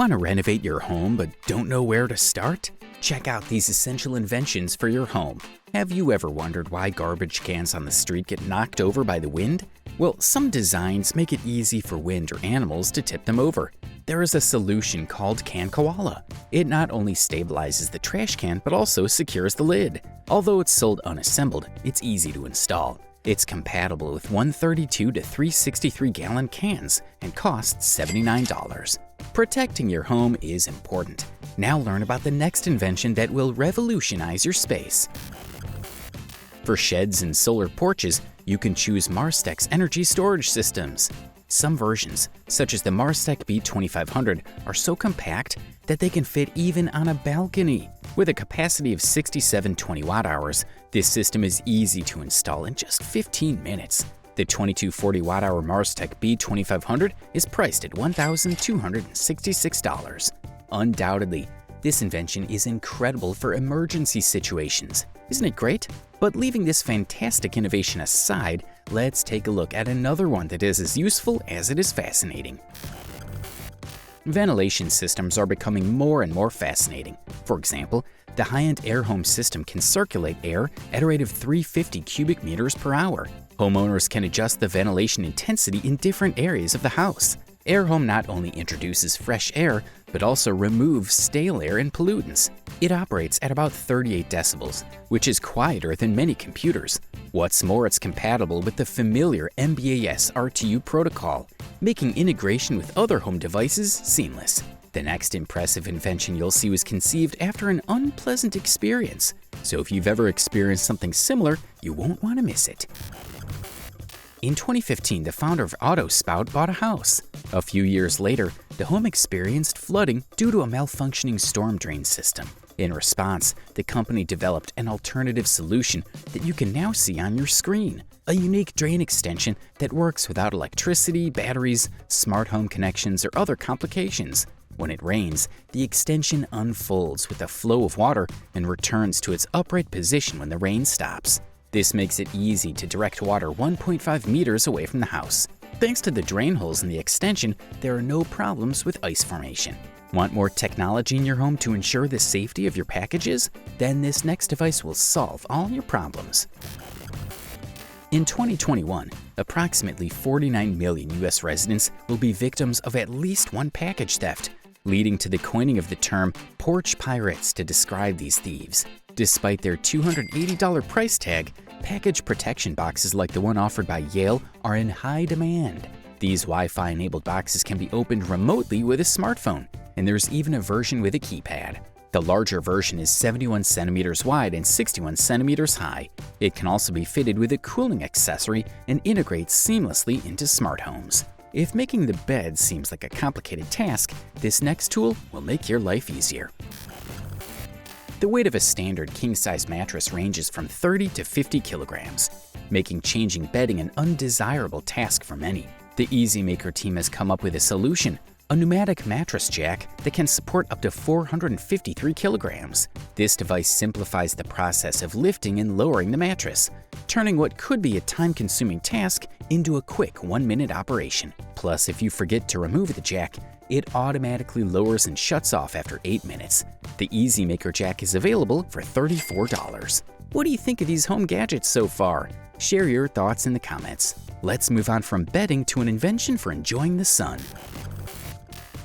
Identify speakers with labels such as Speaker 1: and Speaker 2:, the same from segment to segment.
Speaker 1: Want to renovate your home but don't know where to start? Check out these essential inventions for your home. Have you ever wondered why garbage cans on the street get knocked over by the wind? Well, some designs make it easy for wind or animals to tip them over. There is a solution called Can Koala. It not only stabilizes the trash can but also secures the lid. Although it's sold unassembled, it's easy to install. It's compatible with 132 to 363-gallon cans and costs $79. Protecting your home is important. Now learn about the next invention that will revolutionize your space. For sheds and solar porches, you can choose Marstech's energy storage systems. Some versions, such as the Marstech B2500, are so compact that they can fit even on a balcony. With a capacity of 67 20-watt-hours, this system is easy to install in just 15 minutes. The 2240 watt-hour Marstech B2500 is priced at $1,266. Undoubtedly, this invention is incredible for emergency situations. Isn't it great? But leaving this fantastic innovation aside, let's take a look at another one that is as useful as it is fascinating. Ventilation systems are becoming more and more fascinating. For example, the high-end Air Home system can circulate air at a rate of 350 cubic meters per hour. Homeowners can adjust the ventilation intensity in different areas of the house. Air Home not only introduces fresh air, but also removes stale air and pollutants. It operates at about 38 decibels, which is quieter than many computers. What's more, it's compatible with the familiar MBAS RTU protocol, making integration with other home devices seamless. The next impressive invention you'll see was conceived after an unpleasant experience. So if you've ever experienced something similar, you won't want to miss it. In 2015, the founder of AutoSpout bought a house. A few years later, the home experienced flooding due to a malfunctioning storm drain system. In response, the company developed an alternative solution that you can now see on your screen, a unique drain extension that works without electricity, batteries, smart home connections, or other complications. When it rains, the extension unfolds with a flow of water and returns to its upright position when the rain stops. This makes it easy to direct water 1.5 meters away from the house. Thanks to the drain holes in the extension, there are no problems with ice formation. Want more technology in your home to ensure the safety of your packages? Then this next device will solve all your problems. In 2021, approximately 49 million US residents will be victims of at least one package theft, leading to the coining of the term porch pirates to describe these thieves. Despite their $280 price tag, package protection boxes like the one offered by Yale are in high demand. These Wi-Fi-enabled boxes can be opened remotely with a smartphone, and there's even a version with a keypad. The larger version is 71 centimeters wide and 61 centimeters high. It can also be fitted with a cooling accessory and integrates seamlessly into smart homes. If making the bed seems like a complicated task, this next tool will make your life easier. The weight of a standard king-size mattress ranges from 30 to 50 kilograms, making changing bedding an undesirable task for many. The EasyMaker team has come up with a solution, a pneumatic mattress jack that can support up to 453 kilograms. This device simplifies the process of lifting and lowering the mattress, turning what could be a time-consuming task into a quick 1-minute operation. Plus, if you forget to remove the jack, it automatically lowers and shuts off after 8 minutes. The EasyMaker jack is available for $34. What do you think of these home gadgets so far? Share your thoughts in the comments. Let's move on from bedding to an invention for enjoying the sun.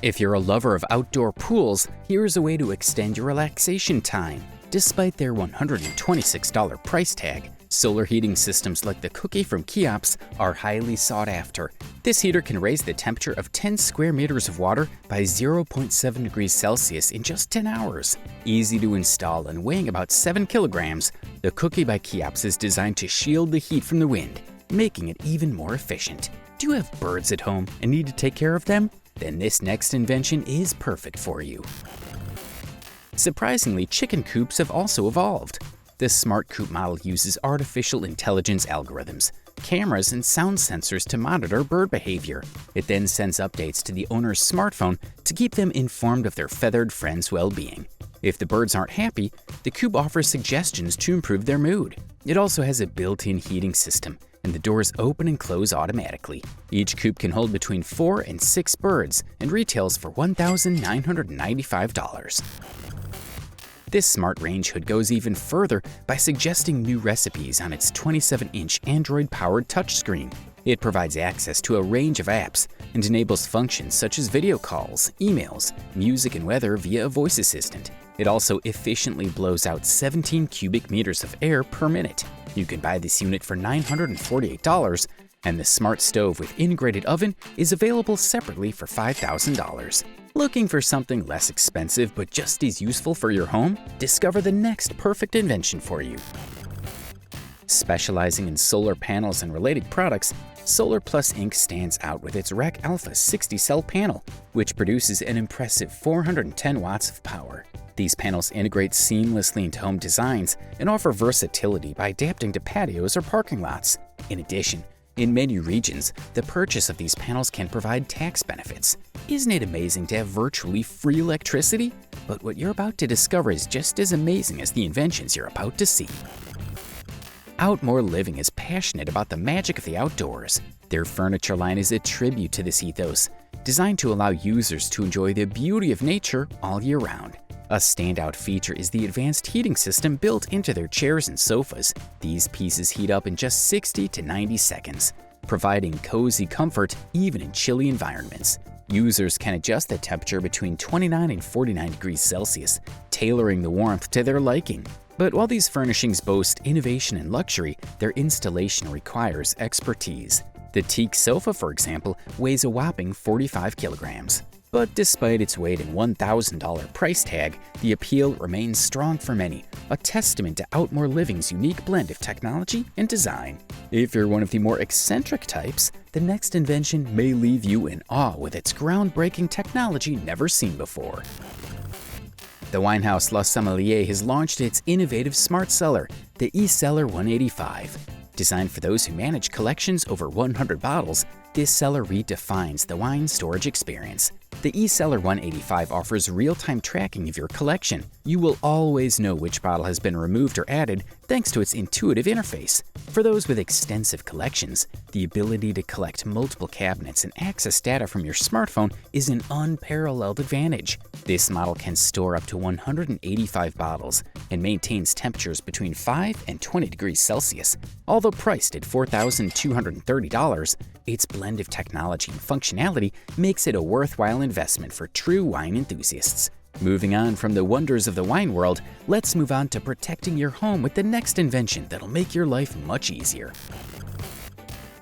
Speaker 1: If you're a lover of outdoor pools, here's a way to extend your relaxation time. Despite their $126 price tag, solar heating systems like the Cookie from Keops are highly sought after. This heater can raise the temperature of 10 square meters of water by 0.7 degrees Celsius in just 10 hours. Easy to install and weighing about 7 kilograms, the Cookie by Keops is designed to shield the heat from the wind, making it even more efficient. Do you have birds at home and need to take care of them? Then this next invention is perfect for you. Surprisingly, chicken coops have also evolved. The Smart Coop model uses artificial intelligence algorithms, cameras, and sound sensors to monitor bird behavior. It then sends updates to the owner's smartphone to keep them informed of their feathered friends' well-being. If the birds aren't happy, the coop offers suggestions to improve their mood. It also has a built-in heating system, and the doors open and close automatically. Each coop can hold between 4 and 6 birds and retails for $1,995. This smart range hood goes even further by suggesting new recipes on its 27-inch Android-powered touchscreen. It provides access to a range of apps and enables functions such as video calls, emails, music, and weather via a voice assistant. It also efficiently blows out 17 cubic meters of air per minute. You can buy this unit for $948, and the smart stove with integrated oven is available separately for $5,000. Looking for something less expensive but just as useful for your home? Discover the next perfect invention for you. Specializing in solar panels and related products, Solar Plus Inc. stands out with its Rec Alpha 60-cell panel, which produces an impressive 410 watts of power. These panels integrate seamlessly into home designs and offer versatility by adapting to patios or parking lots. In addition, in many regions, the purchase of these panels can provide tax benefits. Isn't it amazing to have virtually free electricity? But what you're about to discover is just as amazing as the inventions you're about to see. Outmore Living is passionate about the magic of the outdoors. Their furniture line is a tribute to this ethos, designed to allow users to enjoy the beauty of nature all year round. A standout feature is the advanced heating system built into their chairs and sofas. These pieces heat up in just 60 to 90 seconds, providing cozy comfort even in chilly environments. Users can adjust the temperature between 29 and 49 degrees Celsius, tailoring the warmth to their liking. But while these furnishings boast innovation and luxury, their installation requires expertise. The teak sofa, for example, weighs a whopping 45 kilograms. But despite its weight and $1,000 price tag, the appeal remains strong for many, a testament to Outmore Living's unique blend of technology and design. If you're one of the more eccentric types, the next invention may leave you in awe with its groundbreaking technology never seen before. The winehouse La Sommelier has launched its innovative smart cellar, the eCellar 185. Designed for those who manage collections over 100 bottles, this cellar redefines the wine storage experience. The eCellar 185 offers real-time tracking of your collection. You will always know which bottle has been removed or added thanks to its intuitive interface. For those with extensive collections, the ability to collect multiple cabinets and access data from your smartphone is an unparalleled advantage. This model can store up to 185 bottles and maintains temperatures between 5 and 20 degrees Celsius. Although priced at $4,230, its blend of technology and functionality makes it a worthwhile investment for true wine enthusiasts. Moving on from the wonders of the wine world, let's move on to protecting your home with the next invention that'll make your life much easier.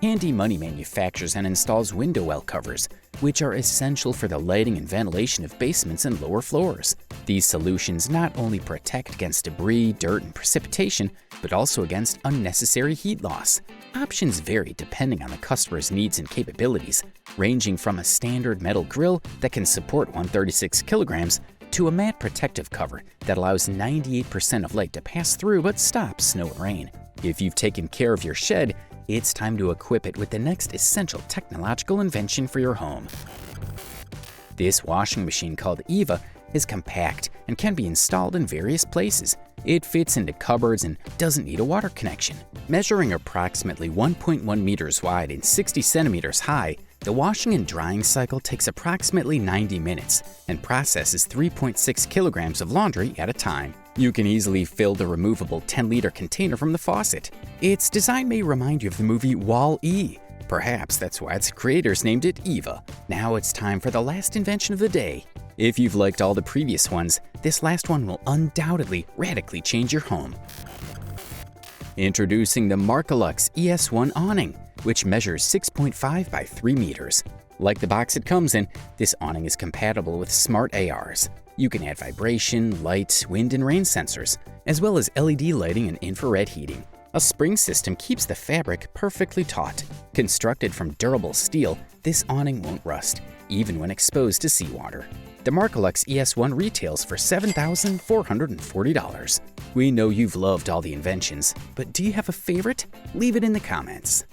Speaker 1: Handy Money manufactures and installs window well covers, which are essential for the lighting and ventilation of basements and lower floors. These solutions not only protect against debris, dirt, and precipitation, but also against unnecessary heat loss. Options vary depending on the customer's needs and capabilities, ranging from a standard metal grill that can support 136 kilograms to a matte protective cover that allows 98% of light to pass through but stops snow and rain. If you've taken care of your shed, it's time to equip it with the next essential technological invention for your home. This washing machine called Eva is compact and can be installed in various places. It fits into cupboards and doesn't need a water connection. Measuring approximately 1.1 meters wide and 60 centimeters high, the washing and drying cycle takes approximately 90 minutes and processes 3.6 kilograms of laundry at a time. You can easily fill the removable 10-liter container from the faucet. Its design may remind you of the movie Wall-E. Perhaps that's why its creators named it Eva. Now it's time for the last invention of the day. If you've liked all the previous ones, this last one will undoubtedly radically change your home. Introducing the Marcolux ES1 awning, which measures 6.5 by 3 meters. Like the box it comes in, this awning is compatible with smart ARs. You can add vibration, light, wind, and rain sensors, as well as LED lighting and infrared heating. A spring system keeps the fabric perfectly taut. Constructed from durable steel, this awning won't rust, even when exposed to seawater. The Marcolux ES1 retails for $7,440. We know you've loved all the inventions, but do you have a favorite? Leave it in the comments.